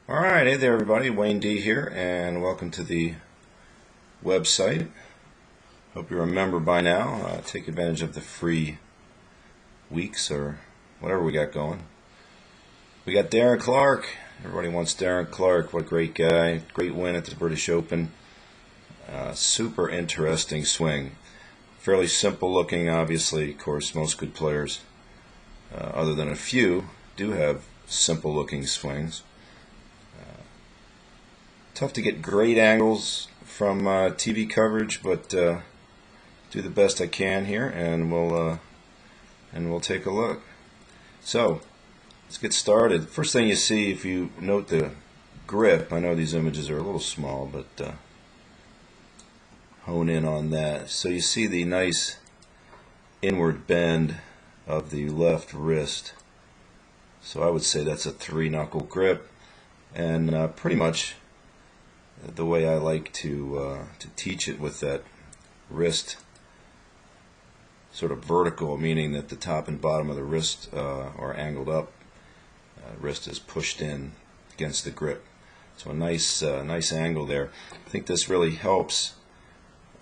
Alright, hey there everybody, Wayne D here, and welcome to the website. Hope you're a member by now. Take advantage of the free weeks or whatever we got going. We got Darren Clarke. Everybody wants Darren Clarke. What a great guy. Great win at the British Open. Super interesting swing. Fairly simple looking, obviously. Of course, most good players, other than a few, do have simple looking swings. Tough to get great angles from TV coverage, but do the best I can here, and we'll take a look. So let's get started. First thing you see, if you note the grip, I know these images are a little small, but hone in on that. So you see the nice inward bend of the left wrist. So I would say that's a 3-knuckle grip, and pretty much the way I like to teach it, with that wrist sort of vertical, meaning that the top and bottom of the wrist are angled up. Wrist is pushed in against the grip. So a nice angle there. I think this really helps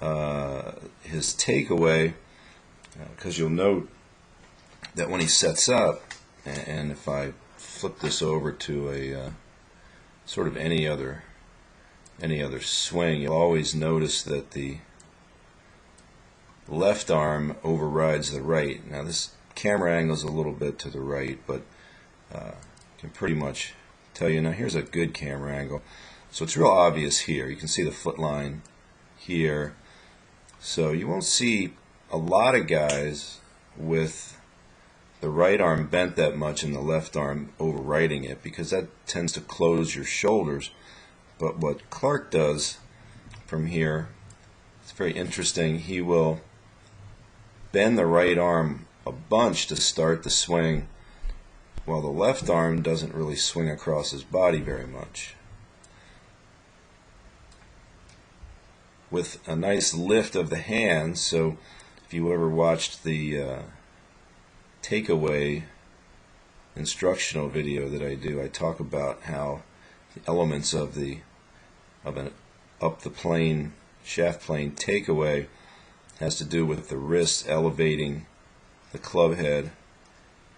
his takeaway, because you'll note that when he sets up, and if I flip this over to a sort of any other swing, you'll always notice that the left arm overrides the right. Now this camera angle is a little bit to the right, but can pretty much tell you. Now here's a good camera angle, so it's real obvious here. You can see the foot line here, so you won't see a lot of guys with the right arm bent that much and the left arm overriding it, because that tends to close your shoulders. But what Clarke does from here, it's very interesting. He will bend the right arm a bunch to start the swing, while the left arm doesn't really swing across his body very much, with a nice lift of the hands. So if you ever watched the takeaway instructional video that I do, I talk about how the elements of an up the plane, shaft plane takeaway has to do with the wrist elevating the club head,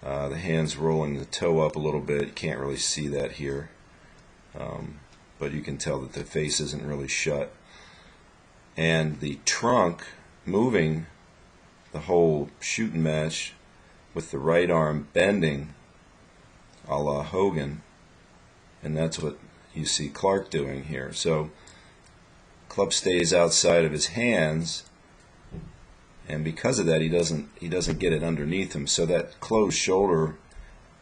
the hands rolling the toe up a little bit. You can't really see that here, but you can tell that the face isn't really shut, and the trunk moving the whole shooting match with the right arm bending a la Hogan, and that's what you see Clarke doing here. So club stays outside of his hands, and because of that he doesn't get it underneath him. So that closed shoulder,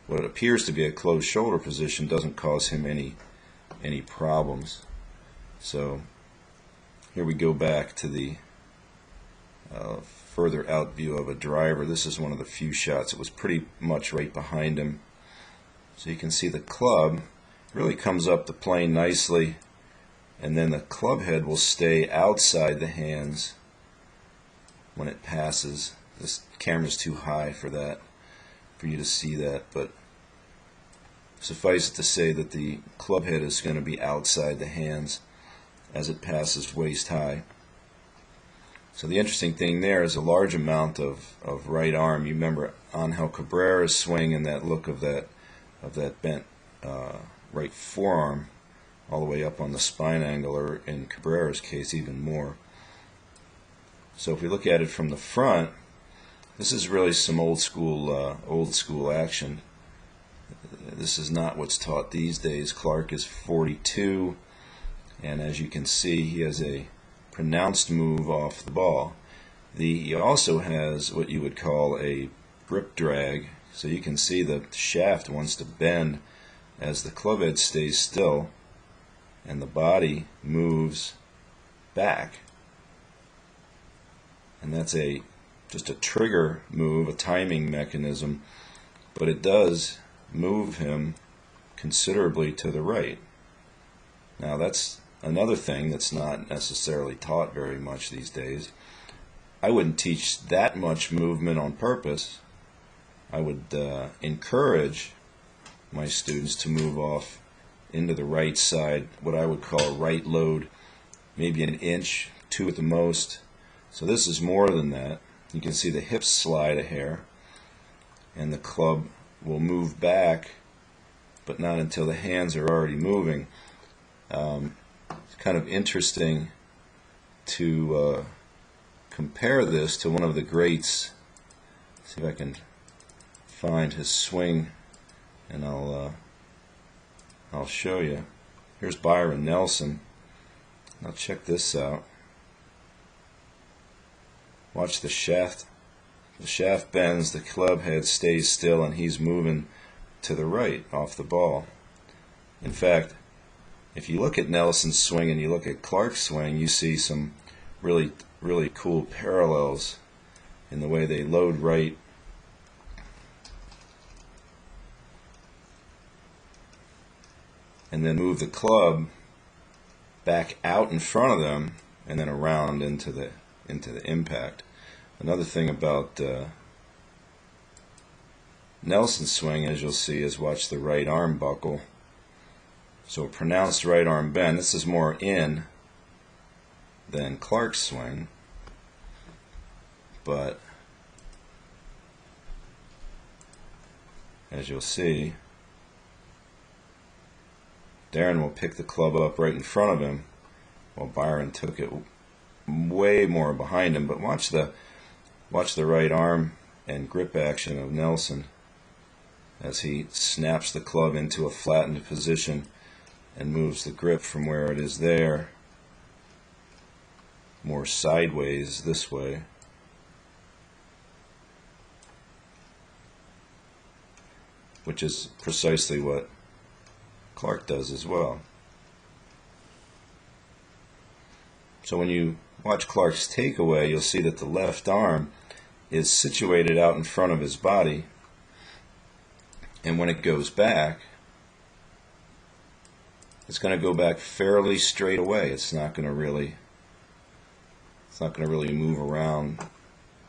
what appears to be a closed shoulder position, doesn't cause him any problems. So here we go back to the further out view of a driver. This is one of the few shots. It was pretty much right behind him. So you can see the club really comes up the plane nicely, and then the club head will stay outside the hands when it passes. This camera's too high for you to see that, but suffice it to say that the club head is going to be outside the hands as it passes waist high. So the interesting thing there is a large amount of right arm. You remember Angel Cabrera's swing and that look of that bent right forearm all the way up on the spine angle, or in Cabrera's case even more. So if we look at it from the front, this is really some old school action. This is not what's taught these days. Clarke is 42, and as you can see, he has a pronounced move off the ball. He also has what you would call a grip drag, so you can see the shaft wants to bend as the club head stays still and the body moves back. And that's just a trigger move, a timing mechanism, but it does move him considerably to the right. Now that's another thing that's not necessarily taught very much these days. I wouldn't teach that much movement on purpose. I would encourage my students to move off into the right side, what I would call a right load, maybe an inch, 2 at the most. So this is more than that. You can see the hips slide a hair, and the club will move back, but not until the hands are already moving. It's kind of interesting to compare this to one of the greats. See if I can find his swing, and I'll show you. Here's Byron Nelson. Now check this out. Watch the shaft. The shaft bends, the club head stays still, and he's moving to the right off the ball. In fact, if you look at Nelson's swing and you look at Clarke's swing, you see some really cool parallels in the way they load right and then move the club back out in front of them and then around into the impact. Another thing about Nelson's swing, as you'll see, is watch the right arm buckle. So a pronounced right arm bend. This is more in than Clarke's swing, but as you'll see, Darren will pick the club up right in front of him, while Byron took it way more behind him. But watch the right arm and grip action of Nelson as he snaps the club into a flattened position and moves the grip from where it is there more sideways this way. Which is precisely what Clarke does as well. So when you watch Clarke's takeaway, you'll see that the left arm is situated out in front of his body, and when it goes back, it's going to go back fairly straight away. It's not going to really move around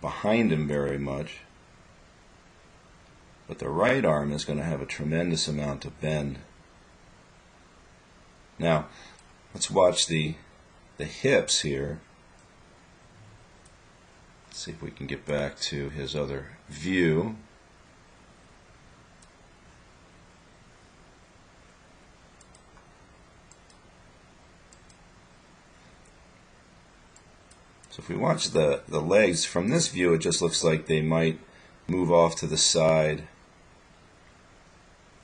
behind him very much. But the right arm is going to have a tremendous amount of bend. Now, let's watch the hips here. Let's see if we can get back to his other view. So if we watch the legs from this view, it just looks like they might move off to the side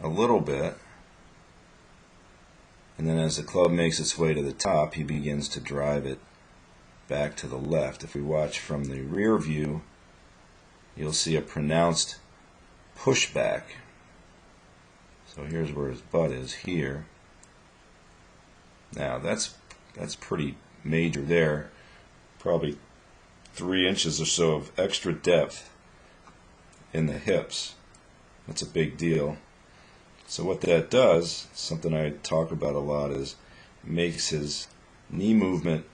a little bit, and then as the club makes its way to the top, he begins to drive it back to the left. If we watch from the rear view, you'll see a pronounced pushback. So here's where his butt is here. Now that's pretty major there. Probably 3 inches or so of extra depth in the hips. That's a big deal. So what that does, something I talk about a lot, is makes his knee movement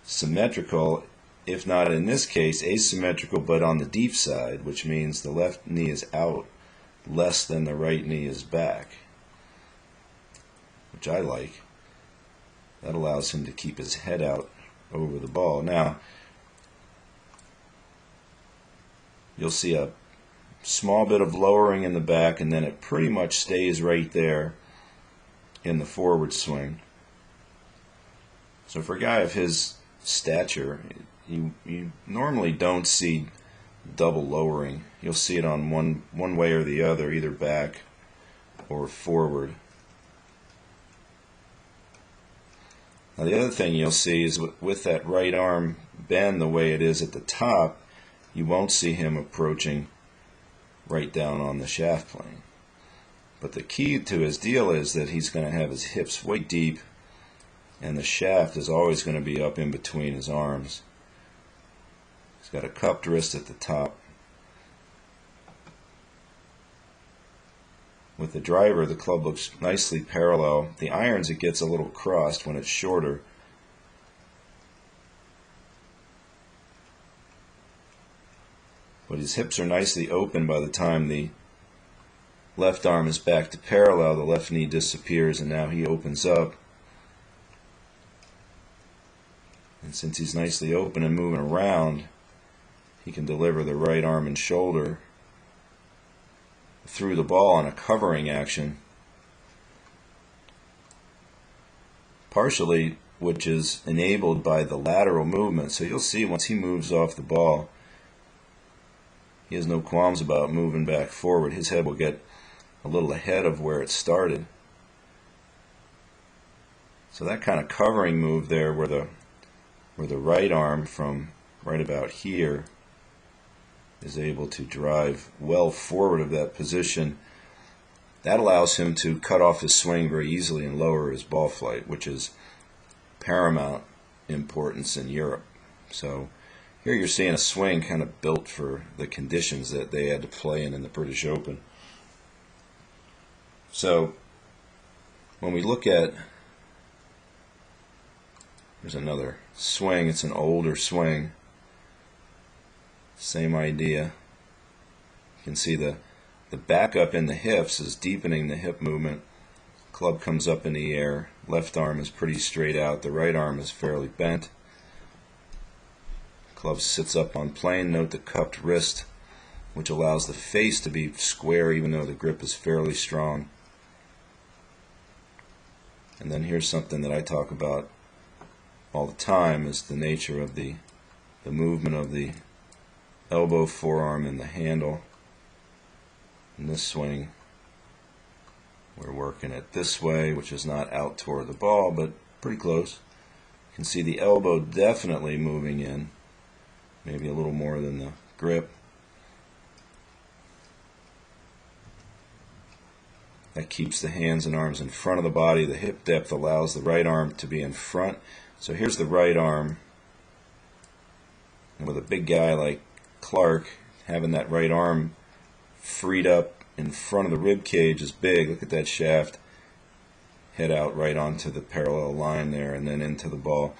symmetrical, if not in this case asymmetrical, but on the deep side, which means the left knee is out less than the right knee is back, which I like. That allows him to keep his head out over the ball. Now, you'll see a small bit of lowering in the back, and then it pretty much stays right there in the forward swing. So for a guy of his stature, you normally don't see double lowering. You'll see it on one way or the other, either back or forward. Now the other thing you'll see is with that right arm bend the way it is at the top, you won't see him approaching right down on the shaft plane. But the key to his deal is that he's going to have his hips way deep, and the shaft is always going to be up in between his arms. He's got a cupped wrist at the top. With the driver, the club looks nicely parallel. The irons, it gets a little crossed when it's shorter. But his hips are nicely open by the time the left arm is back to parallel, the left knee disappears, and now he opens up. And since he's nicely open and moving around, he can deliver the right arm and shoulder through the ball in a covering action, partially which is enabled by the lateral movement. So you'll see once he moves off the ball, he has no qualms about moving back forward. His head will get a little ahead of where it started. So that kind of covering move there where the right arm from right about here is able to drive well forward of that position, that allows him to cut off his swing very easily and lower his ball flight, which is paramount importance in Europe. So here you're seeing a swing kind of built for the conditions that they had to play in the British Open. So when we look at, there's another swing, it's an older swing, same idea. You can see the back up in the hips is deepening the hip movement. Club comes up in the air, left arm is pretty straight out, the right arm is fairly bent. Club sits up on plane. Note the cupped wrist, which allows the face to be square even though the grip is fairly strong. And then here's something that I talk about all the time, is the nature of the movement of the elbow, forearm, and the handle. In this swing, we're working it this way, which is not out toward the ball, but pretty close. You can see the elbow definitely moving in, maybe a little more than the grip. That keeps the hands and arms in front of the body. The hip depth allows the right arm to be in front. So here's the right arm, and with a big guy like Clarke, having that right arm freed up in front of the rib cage is big. Look at that shaft head out right onto the parallel line there and then into the ball.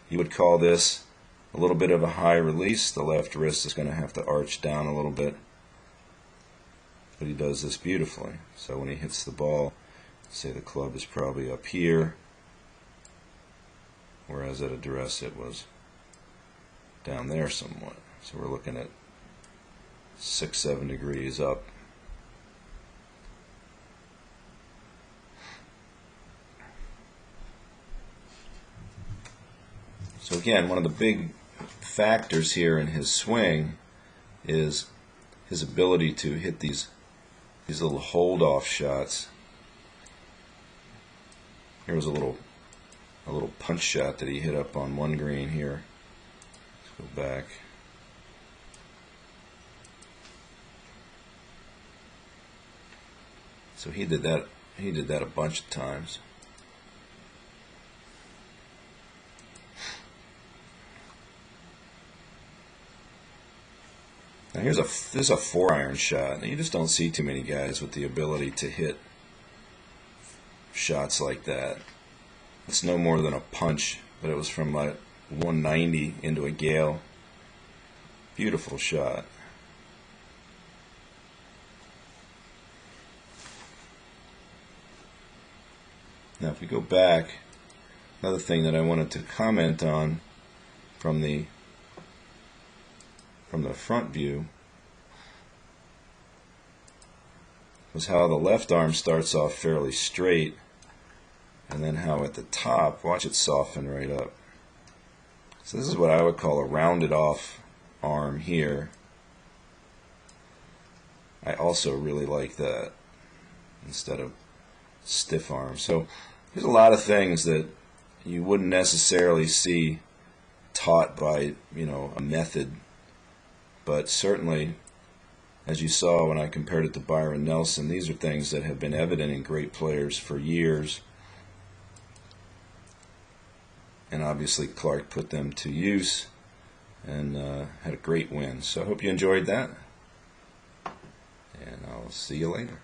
You would call this a little bit of a high release. The left wrist is going to have to arch down a little bit, but he does this beautifully. So when he hits the ball, say the club is probably up here, whereas at address it was down there somewhat. So we're looking at 6-7 degrees up. So again, one of the big factors here in his swing is his ability to hit these little hold-off shots. Here was a little punch shot that he hit up on one green here. Let's go back. So he did that a bunch of times. Now this is a 4-iron shot. Now you just don't see too many guys with the ability to hit shots like that. It's no more than a punch, but it was from like 190 into a gale. Beautiful shot. Now if we go back, another thing that I wanted to comment on from the front view was how the left arm starts off fairly straight, and then how at the top, watch it soften right up. So this is what I would call a rounded off arm here. I also really like that instead of stiff arm. So there's a lot of things that you wouldn't necessarily see taught by, a method, but certainly, as you saw when I compared it to Byron Nelson, these are things that have been evident in great players for years, and obviously Clarke put them to use and had a great win. So I hope you enjoyed that, and I'll see you later.